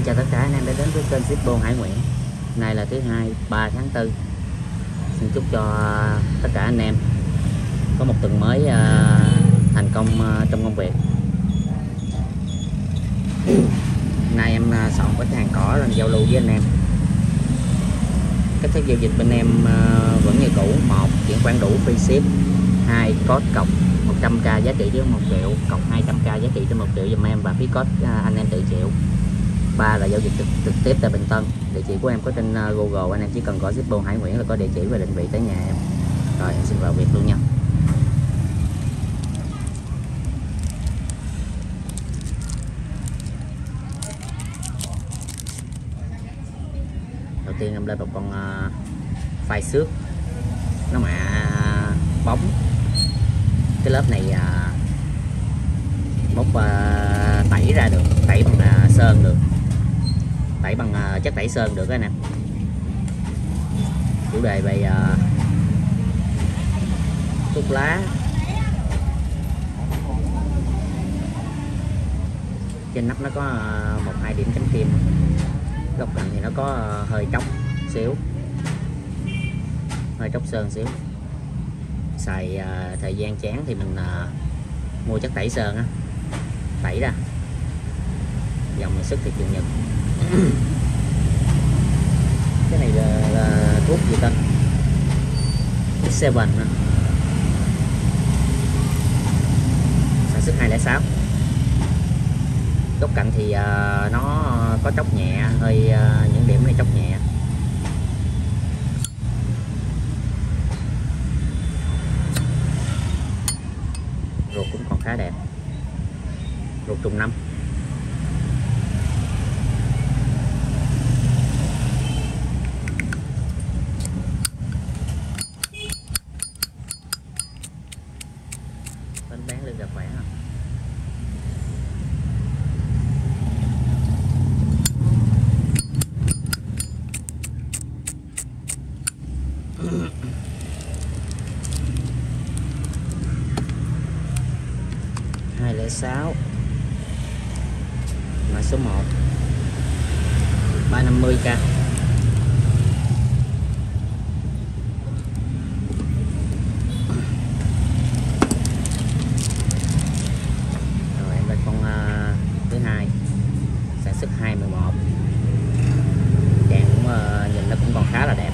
chào tất cả anh em đã đến với kênh ship Bôn Hải Nguyễn. Nay là thứ hai 3 tháng 4. Xin chúc cho tất cả anh em có một tuần mới thành công trong công việc. Nay em soạn với hàng cỏ rồi giao lưu với anh em. Cách thức giao dịch bên em vẫn như cũ: 1. Chuyển khoản đủ free ship. 2. Code cọc 100k giá trị đến 1 triệu, cọc 200k giá trị trên 1 triệu giùm em và phí code anh em tự chịu. 3 là giao dịch trực tiếp tại Bình Tân. Địa chỉ của em có trên Google, anh em chỉ cần gõ ship Bôn Hải Nguyễn là có địa chỉ và định vị tới nhà em. Rồi em xin vào việc luôn nha. Đầu tiên em lên một con phai xước, nó mạ bóng. Cái lớp này mốt tẩy ra được, tẩy bằng sơn được, tẩy bằng chất tẩy sơn được anh em. Chủ đề về thuốc lá. Trên nắp nó có 1-2 điểm chấm kim, góc cạnh thì nó có hơi tróc xíu, hơi tróc sơn xíu. Xài thời gian chán thì mình mua chất tẩy sơn á, tẩy ra. Dòng mình sức thì chịu nhật. Cái này là thuốc gì ta? X7 sản xuất 206. Góc cạnh thì nó có tróc nhẹ, hơi những điểm này tróc nhẹ. Ruột cũng còn khá đẹp, ruột trùng 5. Bánh bán lên là khỏe. Hai 06 mã số 1 350k. Rồi em lên con thứ hai sản xuất 211. Đèn cũng nhìn nó cũng còn khá là đẹp.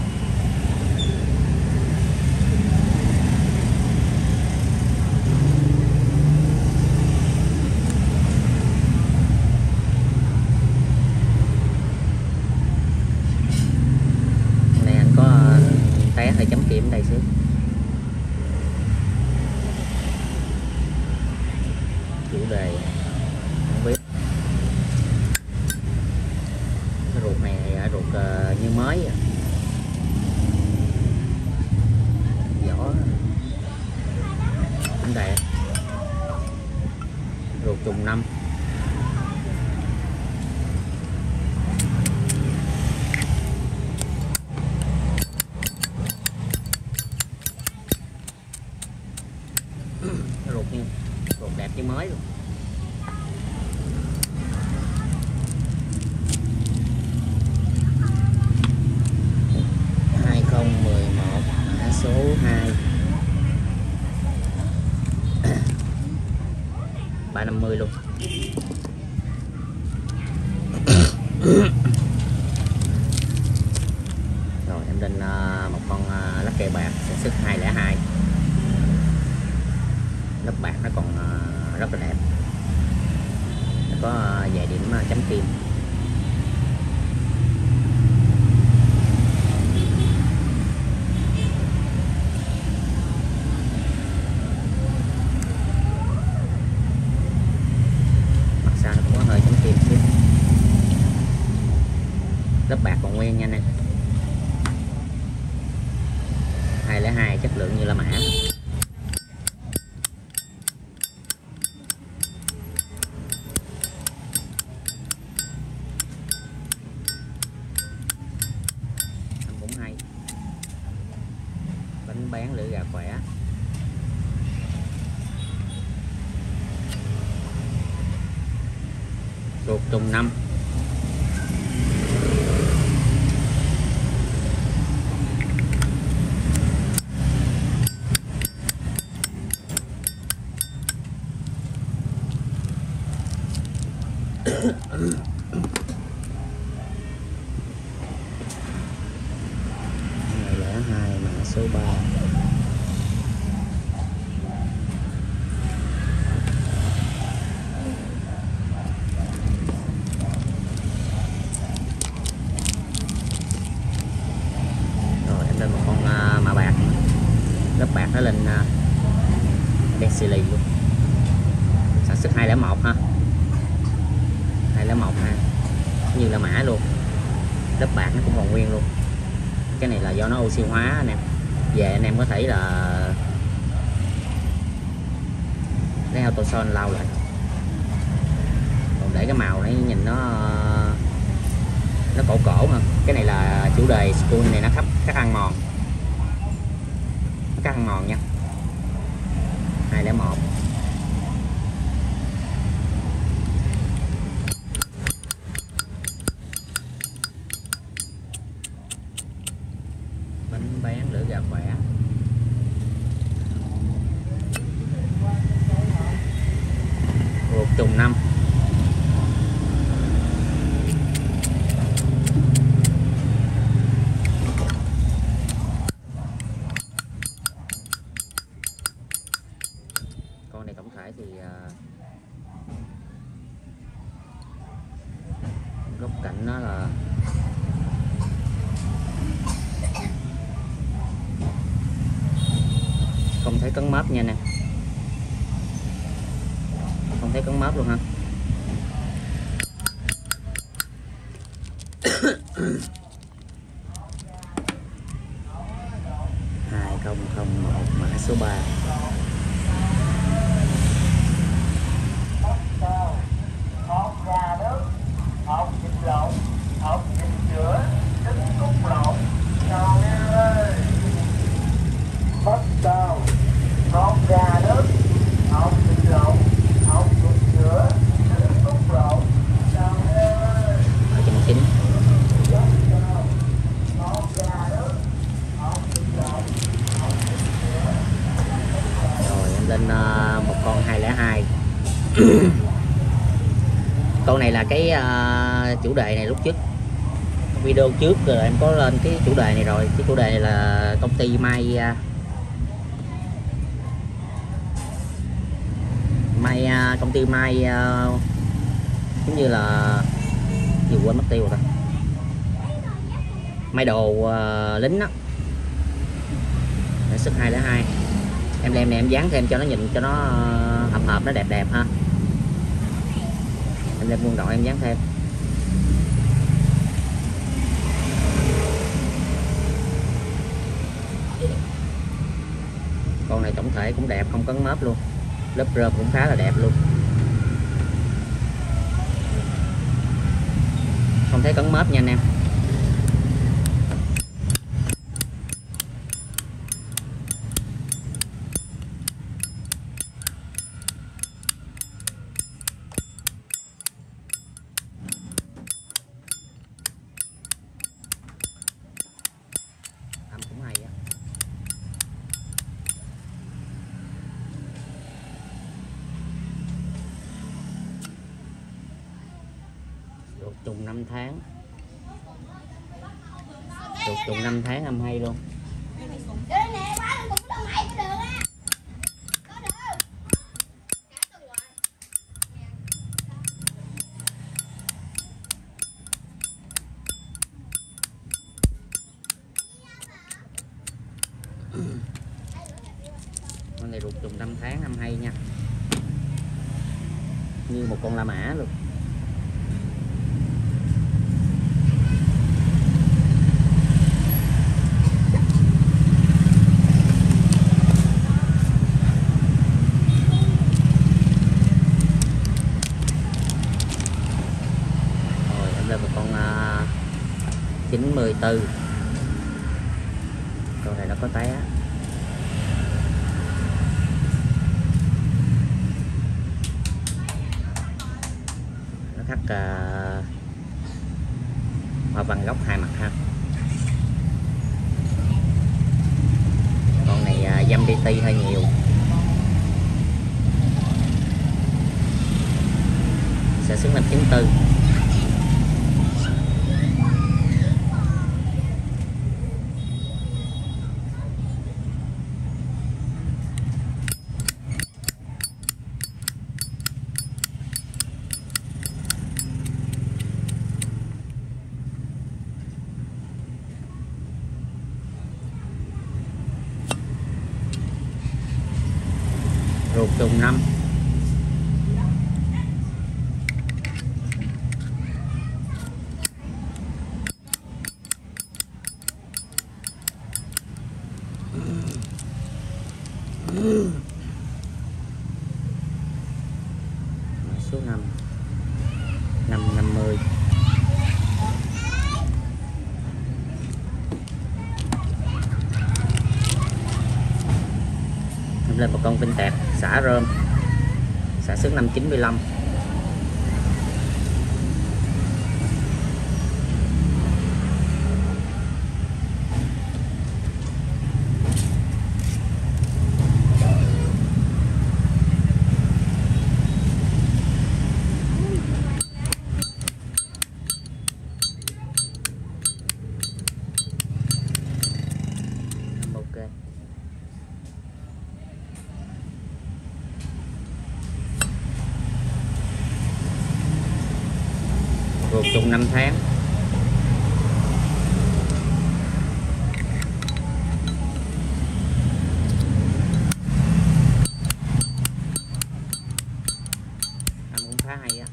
Hơi chấm kim đây xíu. Chủ đề không biết. Cái ruột này ruột như mới. Vỏ cũng đẹp. Ruột trùng 5. Ruột đẹp như mới luôn. Hai 2011 mã số 2 350 luôn. Rồi em lên một con lắc kè bạc sản xuất 202. Lớp bạc nó còn rất là đẹp, nó có vài điểm chấm kim. Mặt sau nó cũng có hơi chấm kim xíu. Lớp bạc còn nguyên nha anh em. 202 chất lượng như là mã. Bánh bán lưỡi gà khỏe. Ruột trùng 5. 202 mã số 3. Rồi em lên một con mã bạc, lớp bạc nó lên đen xì lì luôn, sản xuất 201 ha, 201 ha, như là mã luôn, lớp bạc nó cũng còn nguyên luôn. Cái này là do nó oxy hóa anh em, về anh em có thể là lấy autoson lau lại, còn để cái màu này nhìn nó cổ cổ hơn. Cái này là chủ đề spool này nó cắt ăn mòn, nó cắt ăn mòn nha, 201. Bánh bán lửa gà khỏe. Ruột trùng 5. Con này tổng thể thì góc cạnh nó là không thấy cấn mớp nha nè, không thấy cấn mớp luôn ha. Hai không một mã số 3. Lên một con 202. Con này là cái chủ đề này lúc trước video trước rồi em có lên cái chủ đề này rồi. Cái chủ đề này là công ty may công ty may giống như là gì quên mất tiêu rồi, may đồ lính đó, sức 202. Em đem này em dán thêm cho nó nhìn cho nó hợp nó đẹp ha. Em đem quân đội em dán thêm. Con này tổng thể cũng đẹp, không cấn mớp luôn, lớp rơm cũng khá là đẹp luôn, không thấy cấn mớp nha anh em. Âm cũng hay á. Ruột trùng 5 tháng. Ruột trùng 5 tháng âm hay luôn. Con này ruột trùng 5 tháng âm hay nha, như một con La Mã luôn. Rồi em lên một con 94. Con này nó có té, nó thắt hoa văn góc hai mặt ha. Con này dăm DT hơi nhiều, sẽ xứng 594. ruột trùng 5. Mã số 5 550. Lên một con vinh tẹt xả rơm, xả sức 595. Ok. Ruột trùng 5 tháng. Âm cũng khá hay á.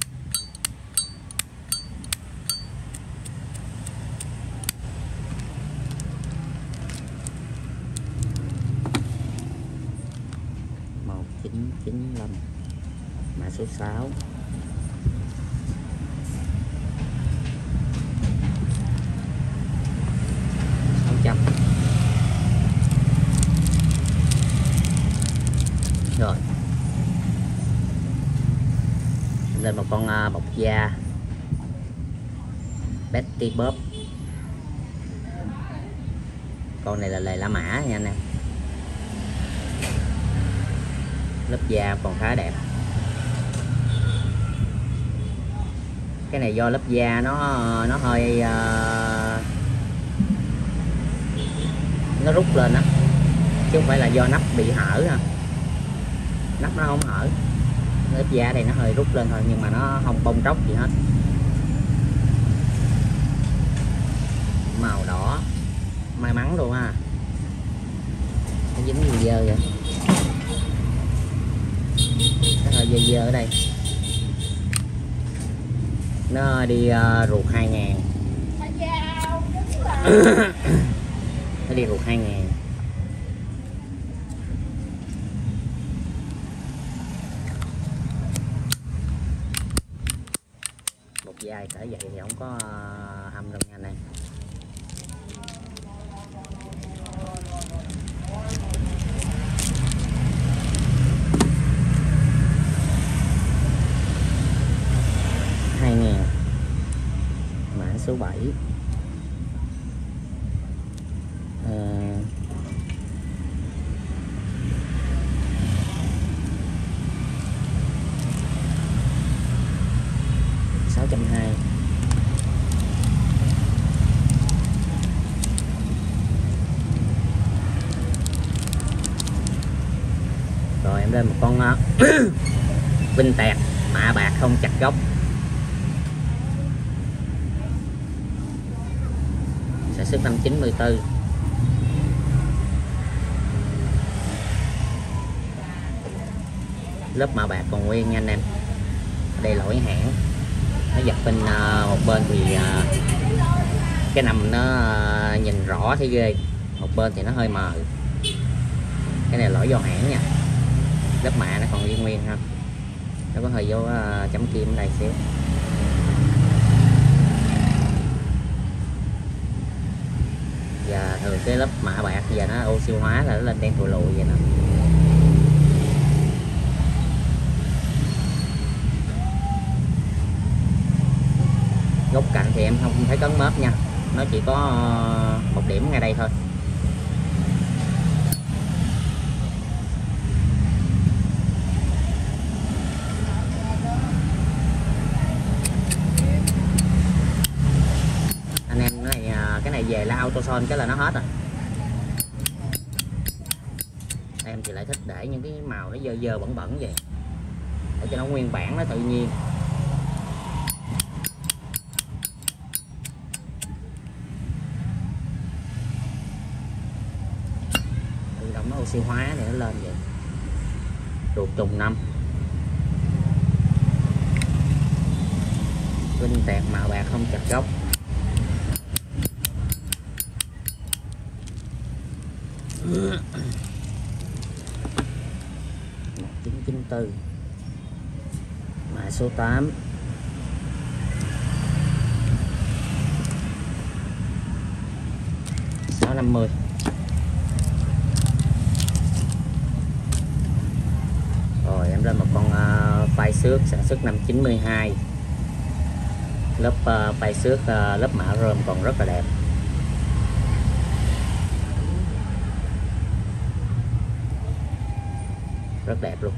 Một 995. Mã số 6. Rồi lên một con bọc da Betty Bob. Con này là lề La Mã nha anh em, lớp da còn khá đẹp. Cái này do lớp da nó hơi nó rút lên á, chứ không phải là do nắp bị hở ha. Nắp nó không hở, lớp da đây nó hơi rút lên thôi, nhưng mà nó không bong tróc gì hết. Màu đỏ may mắn luôn ha. Nó dính gì dơ vậy, nó hơi dơ dơ ở đây. Nó đi ruột 2000. Nó đi ruột 2000. Bột dai cỡ vậy thì không có âm đâu nha anh em. Mã số 7. Rồi em lên một con vinh tẹt mạ bạc không chặt gốc, sản xuất năm 94. Lớp mạ bạc còn nguyên nha anh em. Đây lỗi hãng, nó dập bên một bên thì cái nằm nó nhìn rõ thấy ghê, một bên thì nó hơi mờ. Cái này lỗi do hãng nha. Lớp mạ nó còn nguyên nguyên ha, nó có hơi dấu chấm kim ở đây xíu. Và thường cái lớp mạ bạc giờ nó oxy hóa là nó lên đen thùi lùi vậy nè. Góc cạnh thì em không thấy cấn mớp nha, nó chỉ có một điểm ngay đây thôi. Anh em này cái này về là AutoZone cái là nó hết rồi. Em thì lại thích để những cái màu nó dơ dơ bẩn bẩn vậy để cho nó nguyên bản, nó tự nhiên. Tự động nó oxy hóa để nó lên vậy. ruột trùng 5, linh tẹt màu bạc không chặt gốc. 1994, mã số 8, 650. Rồi em lên một con phai xước sản xuất năm 92, lớp phai xước lớp mạ rơm còn rất là đẹp. Rất đẹp luôn.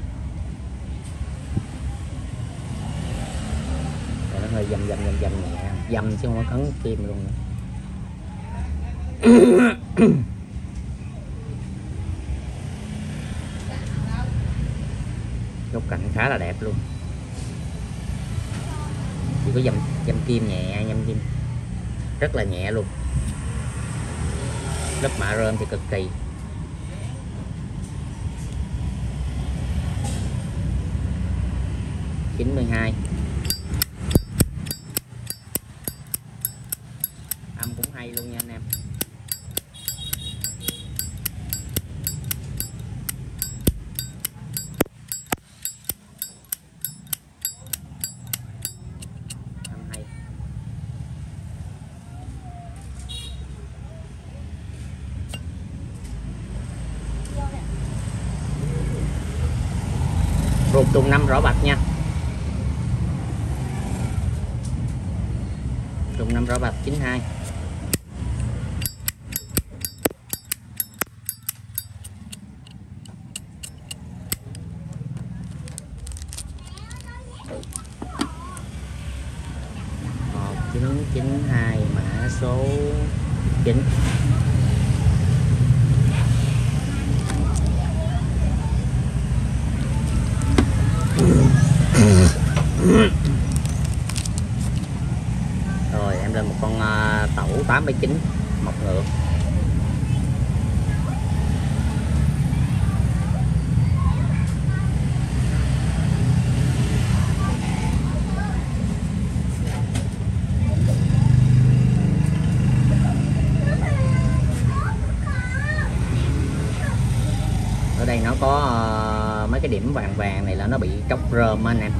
Rồi nó hơi dầm nhẹ, dầm chứ không có cấn kim luôn. Góc cạnh khá là đẹp luôn, chỉ có dầm kim nhẹ, dầm kim rất là nhẹ luôn. Lớp mạ rơm thì cực kỳ. Chín 92, âm cũng hay luôn nha anh em. Âm hay. Ruột trùng 5 rõ bạch nha. Trùng 5 rõ bạch 92. Một 992 mã số 9. Rồi em lên một con tẩu 89 mọc ngược. Ở đây nó có mấy cái điểm vàng vàng này là nó bị tróc rơm anh em,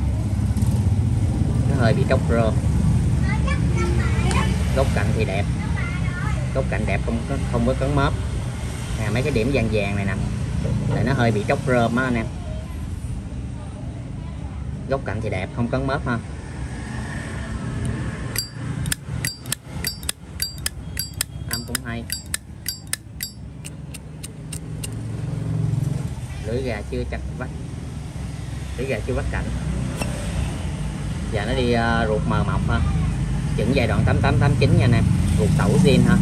nó hơi bị tróc rơm. Góc cạnh thì đẹp, góc cạnh đẹp, không có cấn móp. Mấy cái điểm vàng vàng này nè là nó hơi bị tróc rơm á anh em. Góc cạnh thì đẹp, không cấn móp ha. Âm cũng hay. Lưỡi gà chưa chặt vách, lưỡi gà chưa vắt cạnh. Giờ nó đi ruột mờ mọc ha, chừng giai đoạn 8889 nha anh em. Ruột tẩu zin ha.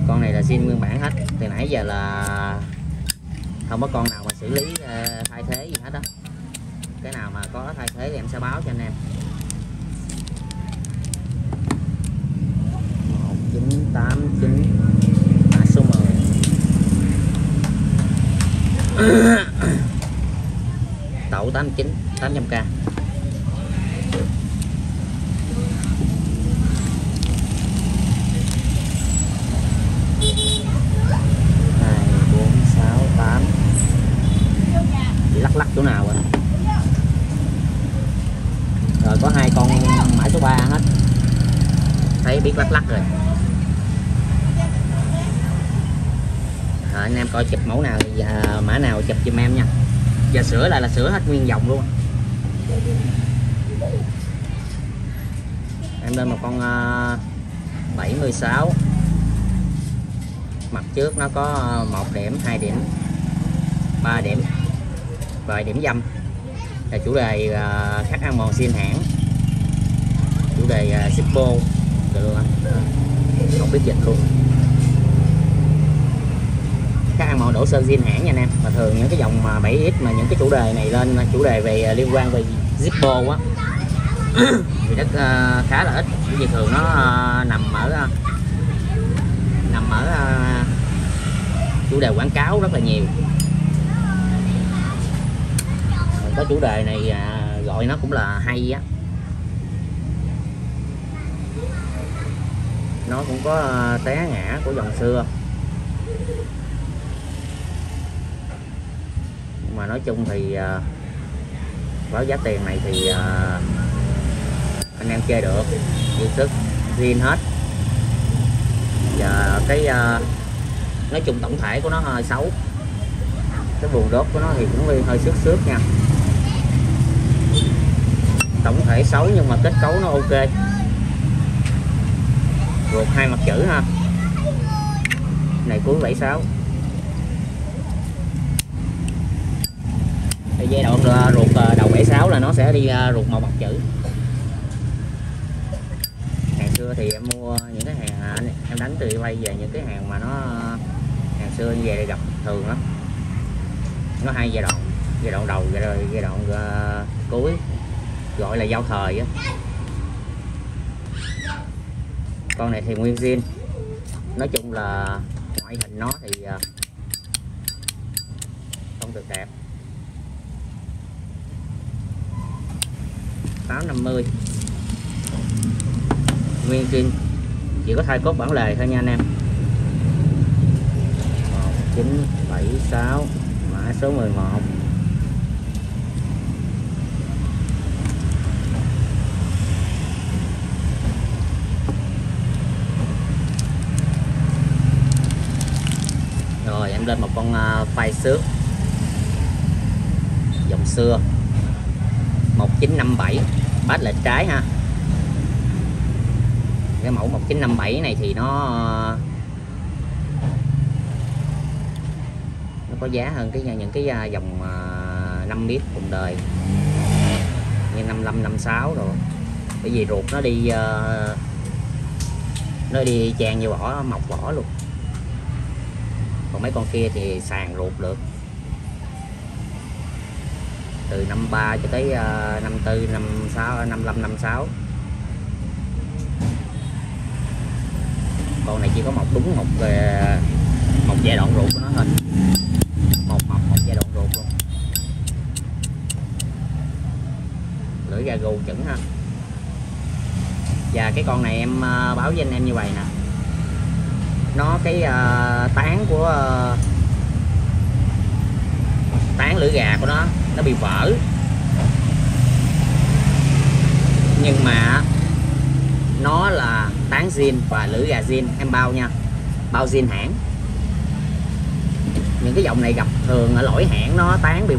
Con này là zin nguyên bản hết, từ nãy giờ là không có con nào mà xử lý thay thế gì hết đó. Cái nào mà có thay thế thì em sẽ báo cho anh em. 1989 mã số 10. Tẩu 89 800k. Lắc chỗ nào rồi. Rồi có hai con mã số 3 hết, thấy biết lắc rồi. Rồi anh em coi chụp mẫu nào và mã nào chụp giùm em nha. Giờ sửa lại là sửa hết nguyên dòng luôn. Em lên một con 76. Mặt trước nó có 1 điểm, 2 điểm, 3 điểm, vài điểm dâm. Là chủ đề khắc ăn mòn xiên hãng, chủ đề Zippo được không biết dịch luôn. Khắc ăn mòn đổ sơn zin hãng nha anh em. Mà thường những cái dòng mà 7X mà những cái chủ đề này lên chủ đề về liên quan về Zippo á thì rất khá là ít, bởi vì thường nó nằm ở chủ đề quảng cáo rất là nhiều. có chủ đề này gọi nó cũng là hay á. Nó cũng có té ngã của dòng xưa, mà nói chung thì với giá tiền này thì anh em chơi được, dư sức, zin hết. Và cái nói chung tổng thể của nó hơi xấu, cái buồng đốt của nó thì cũng hơi xước xước nha. Tổng thể xấu nhưng mà kết cấu nó ok. Ruột 2 mặt chữ ha, này cuối 76. Giai đoạn ruột đầu 76 là nó sẽ đi ruột 1 mặt chữ. Hàng xưa thì em mua những cái hàng em đánh từ quay về những cái hàng mà nó hàng xưa như vậy gặp thường lắm. Nó hai giai đoạn đầu, giai đoạn cuối, gọi là giao thời á. Con này thì nguyên zin. Nói chung là ngoại hình nó thì không được đẹp. 850 nguyên zin, chỉ có thay cốt bản lề thôi nha anh em. 1976 mã số 11. Rồi em lên một con phai xước dòng xưa 1957 bát lệch trái ha. Cái mẫu 1957 này thì nó có giá hơn những cái dòng 5 mét cùng đời như 55, 56 rồi. Bởi vì ruột nó đi chàng như vỏ, mọc vỏ luôn. Còn mấy con kia thì sàn ruột được từ 53 cho tới 54, 56, 55, 56. Con này chỉ có đúng một giai đoạn ruột của nó thôi, một giai đoạn ruột luôn. Lưỡi ga gù chuẩn ha. Và cái con này em báo với anh em như vậy nè, nó cái tán của tán lưỡi gà của nó bị vỡ, nhưng mà nó là tán zin và lưỡi gà zin, em bao nha, bao zin hãng. Những cái dòng này gặp thường ở lỗi hãng nó tán bị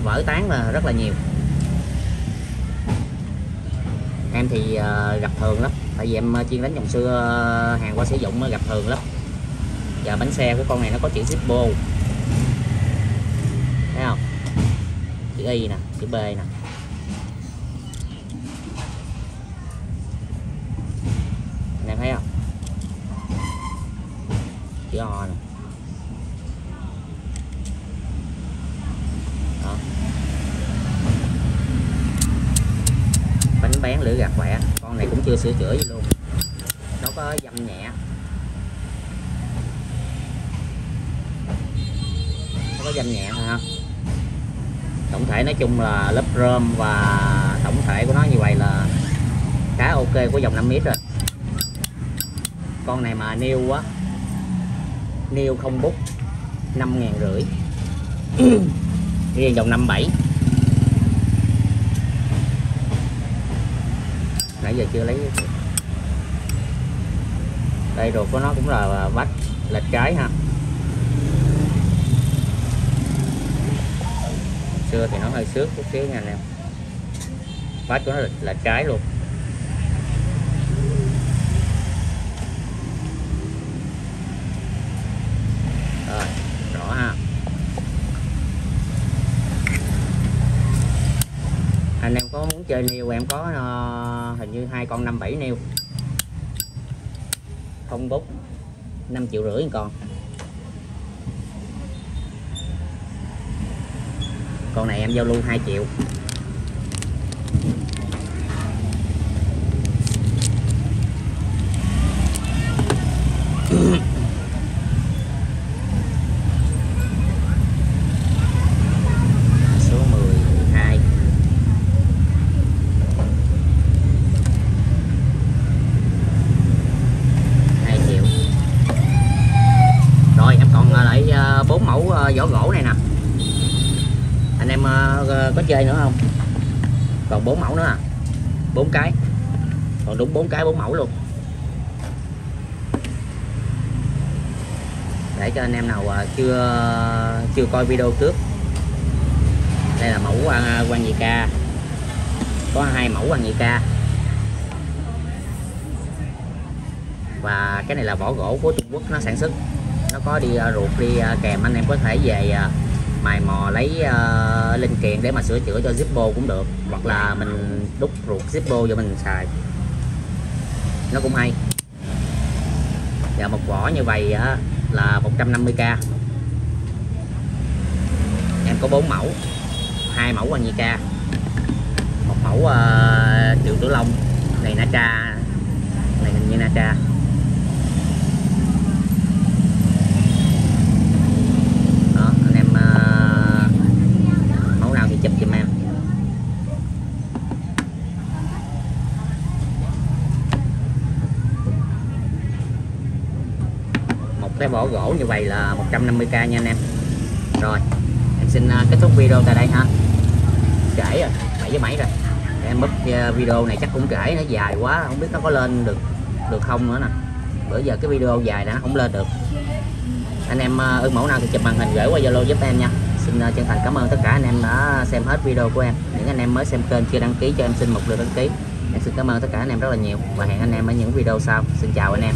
vỡ tán là rất là nhiều. Em thì gặp thường lắm, tại vì em chuyên đánh dòng xưa, hàng qua sử dụng gặp thường lắm. Và bánh xe của con này nó có chữ Zippo, thấy không, chữ Y nè, chữ B nè. Anh em thấy không, chữ O nè. Đó. Bánh bén lưỡi gạt khỏe. Con này cũng chưa sửa chữa gì luôn, nó có dăm nhẹ, nó có dăm nhẹ thôi ha. Tổng thể nói chung là lớp rơm và tổng thể của nó như vậy là khá ok của dòng 5 mét rồi. Con này mà nêu á, nêu không bút 5.500. Riêng dòng 57 nãy giờ chưa lấy. Đây ruột của nó cũng là vách lệch trái ha. Xưa thì nó hơi xước chút xíu nha anh em. Vách của nó lệch trái luôn. Rồi, rõ ha. Anh em có muốn chơi niêu em có hình như 2 con 57 niêu, không bút 5,5 triệu một con. Con này em giao lưu 2 triệu. Số 10 có chơi nữa không? Còn 4 mẫu nữa à, 4 cái, còn đúng 4 cái 4 mẫu luôn. Để cho anh em nào chưa coi video trước, đây là mẫu quan nhị ca, có 2 mẫu quan nhị ca, và cái này là vỏ gỗ của Trung Quốc nó sản xuất, nó có đi ruột đi kèm, anh em có thể về mài mò lấy linh kiện để mà sửa chữa cho Zippo cũng được, hoặc là mình đúc ruột Zippo cho mình xài, nó cũng hay. Và một vỏ như vậy là 150k. Em có 4 mẫu, 2 mẫu quan nhị ca, một mẫu triệu tử long, này Nacha, này hình như Nacha. Đó, anh em mẫu nào thì chụp giùm em. Một cái vỏ gỗ như vậy là 150k nha anh em. Rồi em xin kết thúc video tại đây ha. Trễ rồi, 7:07 rồi. Em up video này chắc cũng trễ, nó dài quá, không biết nó có lên được không nữa nè. Bữa giờ cái video dài đã không lên được. Anh em ưng mẫu nào thì chụp màn hình gửi qua Zalo giúp em nha. Xin chân thành cảm ơn tất cả anh em đã xem hết video của em. Những anh em mới xem kênh chưa đăng ký cho em xin một lượt đăng ký. Em xin cảm ơn tất cả anh em rất là nhiều và hẹn anh em ở những video sau. Xin chào anh em.